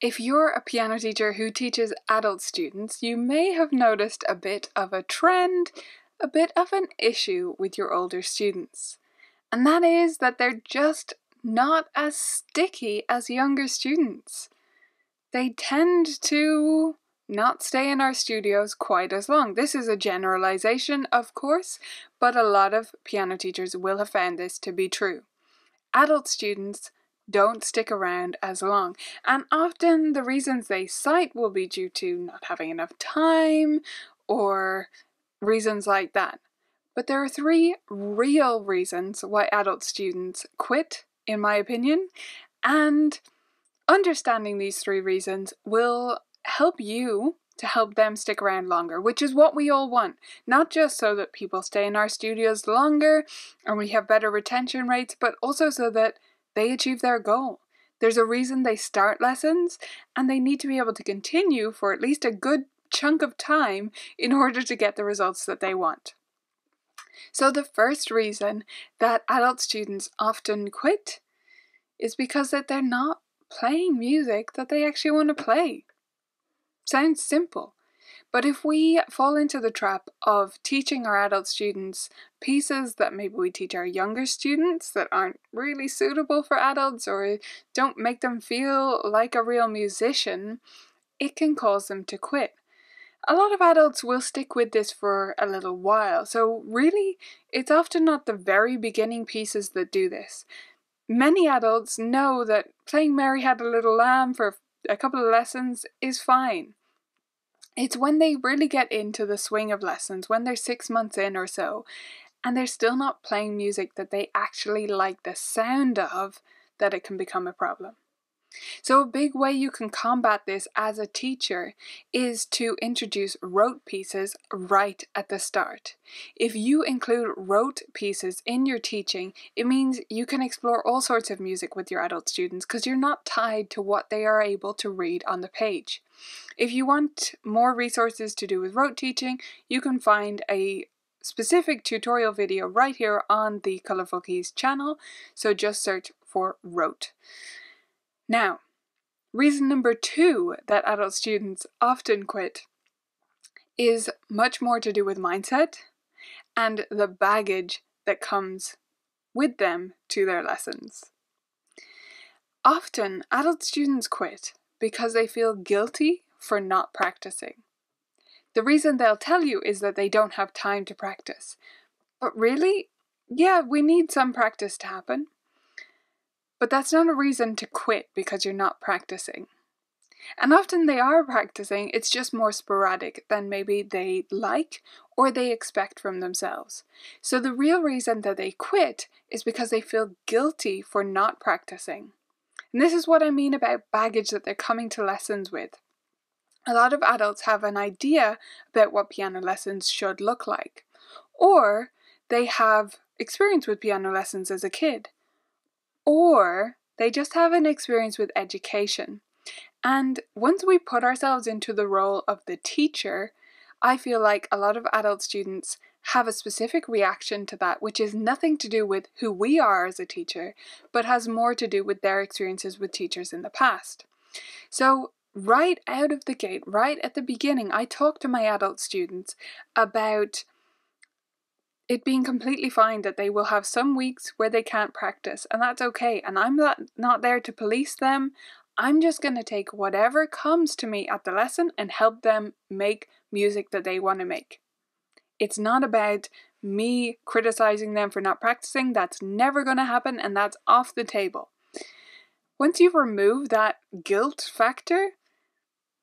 If you're a piano teacher who teaches adult students, you may have noticed a bit of a trend, a bit of an issue with your older students. And that is that they're just not as sticky as younger students. They tend to not stay in our studios quite as long. This is a generalization, of course, but a lot of piano teachers will have found this to be true. Adult students don't stick around as long, and often the reasons they cite will be due to not having enough time or reasons like that. But there are 3 real reasons why adult students quit, in my opinion, and understanding these 3 reasons will help you to help them stick around longer, which is what we all want. Not just so that people stay in our studios longer and we have better retention rates, but also so that they achieve their goal. There's a reason they start lessons, and they need to be able to continue for at least a good chunk of time in order to get the results that they want. So the first reason that adult students often quit is because that they're not playing music that they actually want to play. Sounds simple, but if we fall into the trap of teaching our adult students pieces that maybe we teach our younger students that aren't really suitable for adults or don't make them feel like a real musician, it can cause them to quit. A lot of adults will stick with this for a little while, so really, it's often not the very beginning pieces that do this. Many adults know that playing Mary Had a Little Lamb for a couple of lessons is fine. It's when they really get into the swing of lessons, when they're 6 months in or so, and they're still not playing music that they actually like the sound of, that it can become a problem. So a big way you can combat this as a teacher is to introduce rote pieces right at the start. If you include rote pieces in your teaching, it means you can explore all sorts of music with your adult students because you're not tied to what they are able to read on the page. If you want more resources to do with rote teaching, you can find a specific tutorial video right here on the Colourful Keys channel, so just search for rote. Now, reason number 2 that adult students often quit is much more to do with mindset and the baggage that comes with them to their lessons. Often, adult students quit because they feel guilty for not practicing. The reason they'll tell you is that they don't have time to practice. But really, yeah, we need some practice to happen. But that's not a reason to quit because you're not practicing. And often they are practicing, it's just more sporadic than maybe they like or they expect from themselves. So the real reason that they quit is because they feel guilty for not practicing. And this is what I mean about baggage that they're coming to lessons with. A lot of adults have an idea about what piano lessons should look like, or they have experience with piano lessons as a kid, or they just have an experience with education. And once we put ourselves into the role of the teacher, I feel like a lot of adult students have a specific reaction to that, which is nothing to do with who we are as a teacher, but has more to do with their experiences with teachers in the past. So right out of the gate, right at the beginning, I talk to my adult students about it being completely fine that they will have some weeks where they can't practice, and that's okay. And I'm not there to police them. I'm just going to take whatever comes to me at the lesson and help them make music that they want to make. It's not about me criticizing them for not practicing. That's never going to happen, and that's off the table. Once you remove that guilt factor,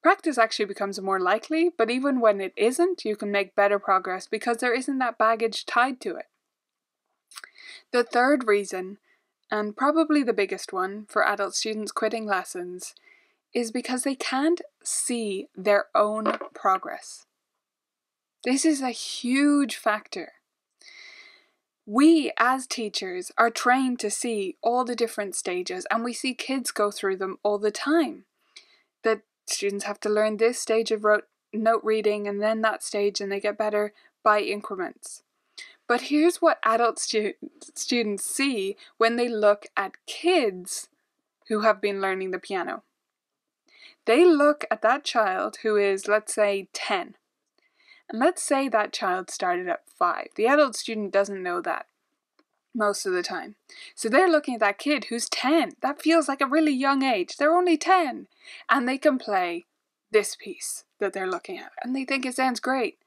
practice actually becomes more likely, but even when it isn't, you can make better progress because there isn't that baggage tied to it. The third reason, and probably the biggest one for adult students quitting lessons, is because they can't see their own progress. This is a huge factor. We as teachers are trained to see all the different stages, and we see kids go through them all the time. That students have to learn this stage of note reading and then that stage, and they get better by increments. But here's what adult students see when they look at kids who have been learning the piano. They look at that child who is, let's say, 10. And let's say that child started at 5. The adult student doesn't know that most of the time. So they're looking at that kid who's 10. That feels like a really young age. They're only 10. And they can play this piece that they're looking at. And they think it sounds great.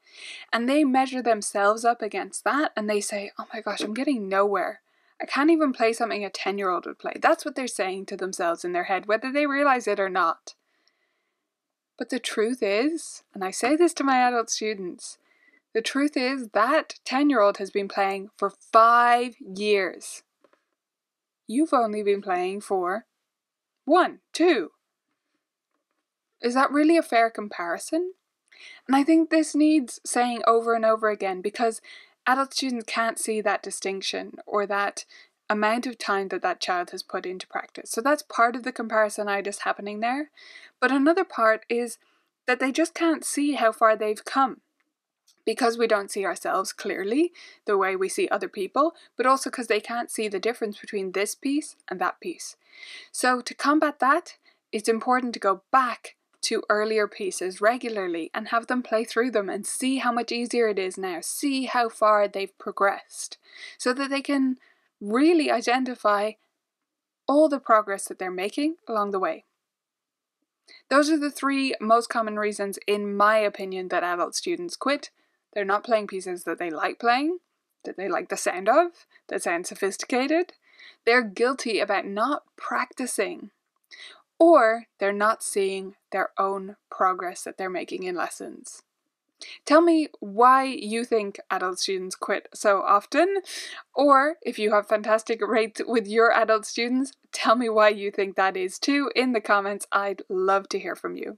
And they measure themselves up against that. And they say, oh my gosh, I'm getting nowhere. I can't even play something a 10-year-old would play. That's what they're saying to themselves in their head, whether they realize it or not. But the truth is, and I say this to my adult students, the truth is that 10-year-old has been playing for 5 years. You've only been playing for 1, 2. Is that really a fair comparison? And I think this needs saying over and over again, because adult students can't see that distinction or that amount of time that that child has put into practice. So that's part of the comparisonitis happening there. But another part is that they just can't see how far they've come, because we don't see ourselves clearly the way we see other people, but also because they can't see the difference between this piece and that piece. So to combat that, it's important to go back to earlier pieces regularly and have them play through them and see how much easier it is now, see how far they've progressed, so that they can really identify all the progress that they're making along the way. Those are the 3 most common reasons, in my opinion, that adult students quit. They're not playing pieces that they like playing, that they like the sound of, that sound sophisticated. They're guilty about not practicing, or they're not seeing their own progress that they're making in lessons. Tell me why you think adult students quit so often, or if you have fantastic rates with your adult students, tell me why you think that is too in the comments. I'd love to hear from you.